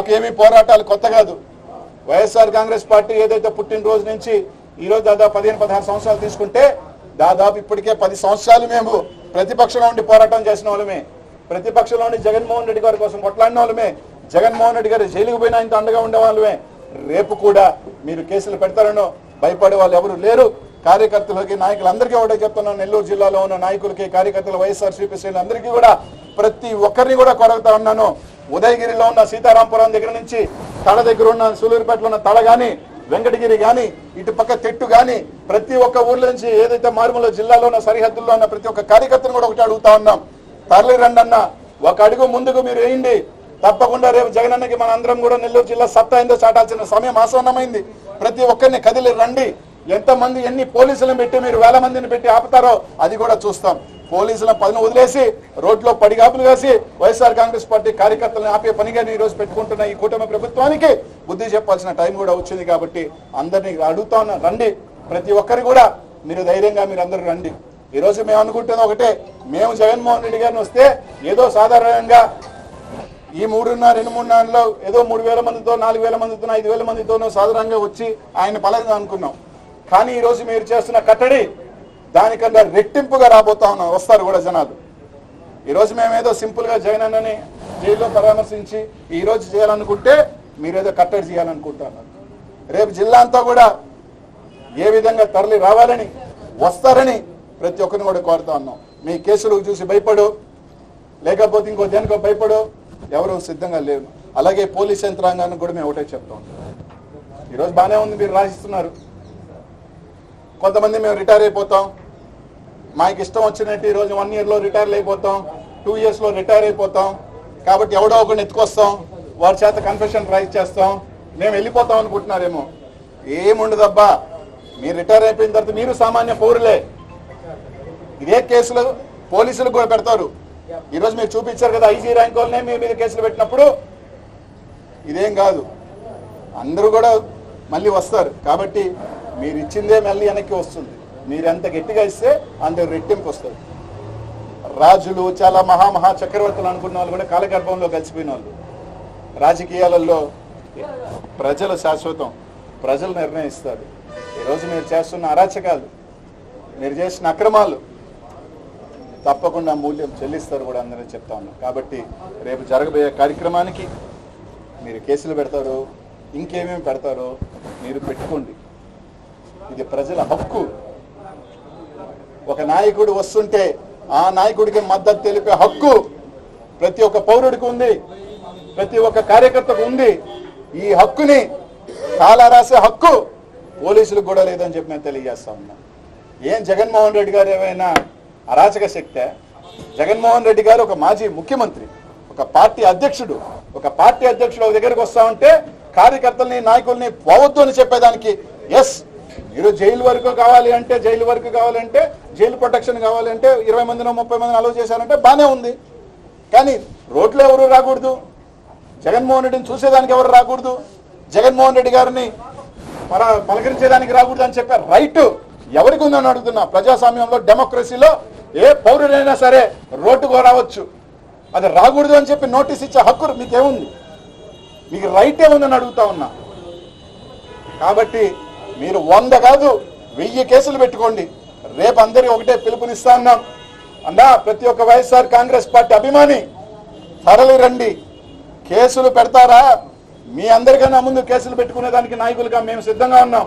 మాకు ఏమీ పోరాటాలు కొత్త కాదు. వైఎస్ఆర్ కాంగ్రెస్ పార్టీ ఏదైతే పుట్టినరోజు నుంచి ఈరోజు దాదాపు 15-16 సంవత్సరాలు తీసుకుంటే దాదాపు ఇప్పటికే 10 సంవత్సరాలు మేము ప్రతిపక్షంలో ఉండి పోరాటం చేసిన వాళ్ళమే. ప్రతిపక్షంలో ఉండి జగన్మోహన్ రెడ్డి గారి కోసం కొట్లాడిన వాళ్ళమే. జగన్మోహన్ రెడ్డి గారు జైలుకు పోయినా ఇంత అండగా ఉండే వాళ్ళమే. రేపు కూడా మీరు కేసులు పెడతారనో భయపడే వాళ్ళు ఎవరు లేరు. కార్యకర్తలకి నాయకులందరికీ ఒకటే చెప్తున్నాను, నెల్లూరు జిల్లాలో ఉన్న నాయకులకి కార్యకర్తలు వైఎస్ఆర్సీపీ శ్రేణులందరికీ కూడా ప్రతి ఒక్కరిని కూడా కొరగుతా ఉన్నాను. ఉదయగిరిలో ఉన్న సీతారాంపురం దగ్గర నుంచి తడ దగ్గర ఉన్న సూలూరుపేటలో ఉన్న తడ గాని, వెంకటగిరి గాని, ఇటు పక్క తెట్టు గాని, ప్రతి ఒక్క ఊర్ల నుంచి ఏదైతే మారుమూల జిల్లాలో ఉన్న సరిహద్దుల్లో ఉన్న ప్రతి ఒక్క కార్యకర్తను కూడా ఒకటి అడుగుతా ఉన్నాం, తరలి రండి అన్న, ఒక అడుగు ముందుకు మీరు వేయండి. తప్పకుండా రేపు జగనన్నకి మన అందరం కూడా నెల్లూరు జిల్లా సత్తా ఏందో చాటాల్సిన సమయం ఆసన్నమైంది. ప్రతి ఒక్కరిని కదిలి రండి. ఎంతమంది ఎన్ని పోలీసులను పెట్టి మీరు వేల మందిని పెట్టి ఆపుతారో అది కూడా చూస్తాం. పోలీసుల పనిని వదిలేసి రోడ్లో పడిగాపులు వేసి వైఎస్ఆర్ కాంగ్రెస్ పార్టీ కార్యకర్తలను ఆపే పనిగా ఈ రోజు పెట్టుకుంటున్న ఈ కూటమి ప్రభుత్వానికి బుద్ధి చెప్పాల్సిన టైం కూడా వచ్చింది. కాబట్టి అందరినీ అడుగుతా ఉన్నా, రండి. ప్రతి ఒక్కరు కూడా మీరు ధైర్యంగా మీరు అందరూ రండి. ఈ రోజు మేము అనుకుంటున్న ఒకటే, మేము జగన్మోహన్ రెడ్డి గారిని వస్తే ఏదో సాధారణంగా ఈ 2-3 నెలల్లో ఏదో 3,000 మందితో 4,000 మందితో 5,000 మందితోనో సాధారణంగా వచ్చి ఆయన పలకగా అనుకున్నాం. కానీ ఈ రోజు మీరు చేస్తున్న కట్టడి దానికన్నా రెట్టింపుగా రాబోతా ఉన్నాం. వస్తారు కూడా జనాలు. ఈరోజు మేమేదో సింపుల్ గా జగన్ అన్నని జైల్లో పరామర్శించి ఈ రోజు చేయాలనుకుంటే మీరేదో కట్టడి చేయాలనుకుంటున్నారు. రేపు జిల్లా అంతా కూడా ఏ విధంగా తరలి రావాలని వస్తారని ప్రతి ఒక్కరిని కూడా కోరుతా ఉన్నాం. మీ కేసులు చూసి భయపడు, లేకపోతే ఇంకో దేనికో భయపడు ఎవరు సిద్ధంగా లేరు. అలాగే పోలీస్ యంత్రాంగాన్ని కూడా మేము ఒకటే చెప్తాం. ఈరోజు బాగానే ఉంది, మీరు రాసిస్తున్నారు. కొంతమంది మేము రిటైర్ అయిపోతాం, మాకు ఇష్టం వచ్చినట్టు ఈరోజు 1 yearలో రిటైర్ అయిపోతాం, 2 yearsలో రిటైర్ అయిపోతాం. కాబట్టి ఎవడో ఒకరిని ఎత్తుకొస్తాం, వారి చేత కన్ఫెషన్ రైజ్ చేస్తాం, మేము వెళ్ళిపోతాం అనుకుంటున్నారేమో. ఏముండదబ్బా, మీరు రిటైర్ అయిపోయిన తర్వాత మీరు సామాన్య పౌరులే. ఇదే కేసులు పోలీసులు కూడా పెడతారు. ఈరోజు మీరు చూపించారు కదా, ఐజీ ర్యాంక్ వాళ్ళనే మీ మీద కేసులు పెట్టినప్పుడు ఇదేం కాదు, అందరూ కూడా మళ్ళీ వస్తారు. కాబట్టి మీరు ఇచ్చిందే మళ్ళీ వెనక్కి వస్తుంది. మీరు ఎంత గట్టిగా ఇస్తే అంత రెట్టింపు వస్తుంది. రాజులు చాలా మహా చక్రవర్తులు అనుకున్న వాళ్ళు కూడా కాలగర్భంలో కలిసిపోయిన వాళ్ళు. రాజకీయాలలో ప్రజలు శాశ్వతం, ప్రజలు నిర్ణయిస్తారు. ఈరోజు మీరు చేస్తున్న అరాచకాలు, మీరు చేసిన అక్రమాలు తప్పకుండా మూల్యం చెల్లిస్తారు కూడా అందరూ చెప్తా ఉన్నాం. కాబట్టి రేపు జరగబోయే కార్యక్రమానికి మీరు కేసులు పెడతారో ఇంకేమేమి పెడతారో మీరు పెట్టుకోండి. ఇది ప్రజల హక్కు. ఒక నాయకుడు వస్తుంటే ఆ నాయకుడికి మద్దతు తెలిపే హక్కు ప్రతి ఒక్క పౌరుడికి ఉంది, ప్రతి ఒక్క కార్యకర్తకు ఉంది. ఈ హక్కుని తాళా రాసే హక్కు పోలీసులకు కూడా లేదని చెప్పి మేము తెలియజేస్తా ఉన్నాం. ఏం జగన్మోహన్ రెడ్డి గారు ఏమైనా అరాచక శక్తే? జగన్మోహన్ రెడ్డి గారు ఒక మాజీ ముఖ్యమంత్రి, ఒక పార్టీ అధ్యక్షుడు ఒక దగ్గరికి వస్తా ఉంటే కార్యకర్తల్ని నాయకుల్ని పోవద్దు అని చెప్పేదానికి ఎస్ మీరు జైలు వరకు కావాలి అంటే జైలు ప్రొటెక్షన్ కావాలంటే 20 మందినో 30 మందిని అలౌ చేశారంటే బానే ఉంది. కానీ రోడ్లో ఎవరు రాకూడదు, జగన్మోహన్ రెడ్డిని చూసేదానికి ఎవరు రాకూడదు, జగన్మోహన్ రెడ్డి గారిని పలకరించేదానికి రాకూడదు అని చెప్పే రైట్ ఎవరికి ఉందని అడుగుతున్నా. ప్రజాస్వామ్యంలో డెమోక్రసీలో ఏ పౌరుడైనా సరే రోడ్డుకు రావచ్చు, అది రాకూడదు అని చెప్పి నోటీస్ ఇచ్చే హక్కు మీకేముంది? మీకు రైట్ ఏముందని అడుగుతా ఉన్నా. కాబట్టి మీరు 100 కాదు 1000 కేసులు పెట్టుకోండి. రేపు అందరి ఒకటే పిలుపునిస్తా ఉన్నాం అన్నా, ప్రతి ఒక్క వైఎస్ఆర్ కాంగ్రెస్ పార్టీ అభిమాని తరలి రండి. కేసులు పెడతారా? మీ అందరికన్నా ముందు కేసులు పెట్టుకునేదానికి నాయకులుగా మేము సిద్ధంగా ఉన్నాం.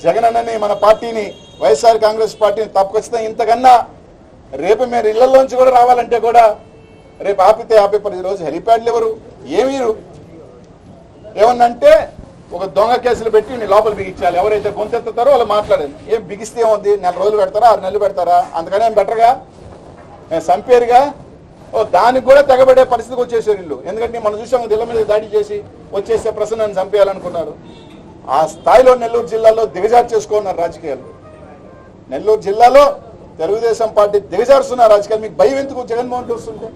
జగన్ అన్నని మన పార్టీని వైఎస్ఆర్ కాంగ్రెస్ పార్టీని తప్పకొచ్చితే ఇంతకన్నా రేపు మీరు ఇళ్లలోంచి కూడా రావాలంటే కూడా రేపు ఆపితే ఈరోజు హెలిప్యాడ్లు ఎవరు ఏమీరు ఏమన్నంటే ఒక దొంగ కేసులు పెట్టి నీ లోపల బిగించాలి. ఎవరైతే గొంతెత్తుతారో వాళ్ళు మాట్లాడారు. ఏం బిగిస్తే ఏముంది? 4 రోజులు పెడతారా, 6 నెలలు పెడతారా? అందుకనే ఏం బెటర్గా చంపేరుగా. దానికి కూడా తెగబడే పరిస్థితికి వచ్చేసారు వీళ్ళు. ఎందుకంటే మనం చూసాము, దిల్ల మీద దాడి చేసి వచ్చేసే ప్రసన్నని చంపేయాలనుకున్నారు. ఆ స్థాయిలో నెల్లూరు జిల్లాలో దిగజారు చేసుకున్నారు రాజకీయాలు. నెల్లూరు జిల్లాలో తెలుగుదేశం పార్టీ దిగజారుస్తున్న రాజకీయాలు. మీకు భయం ఎందుకు? జగన్మోహన్ రెడ్డి వస్తుంటే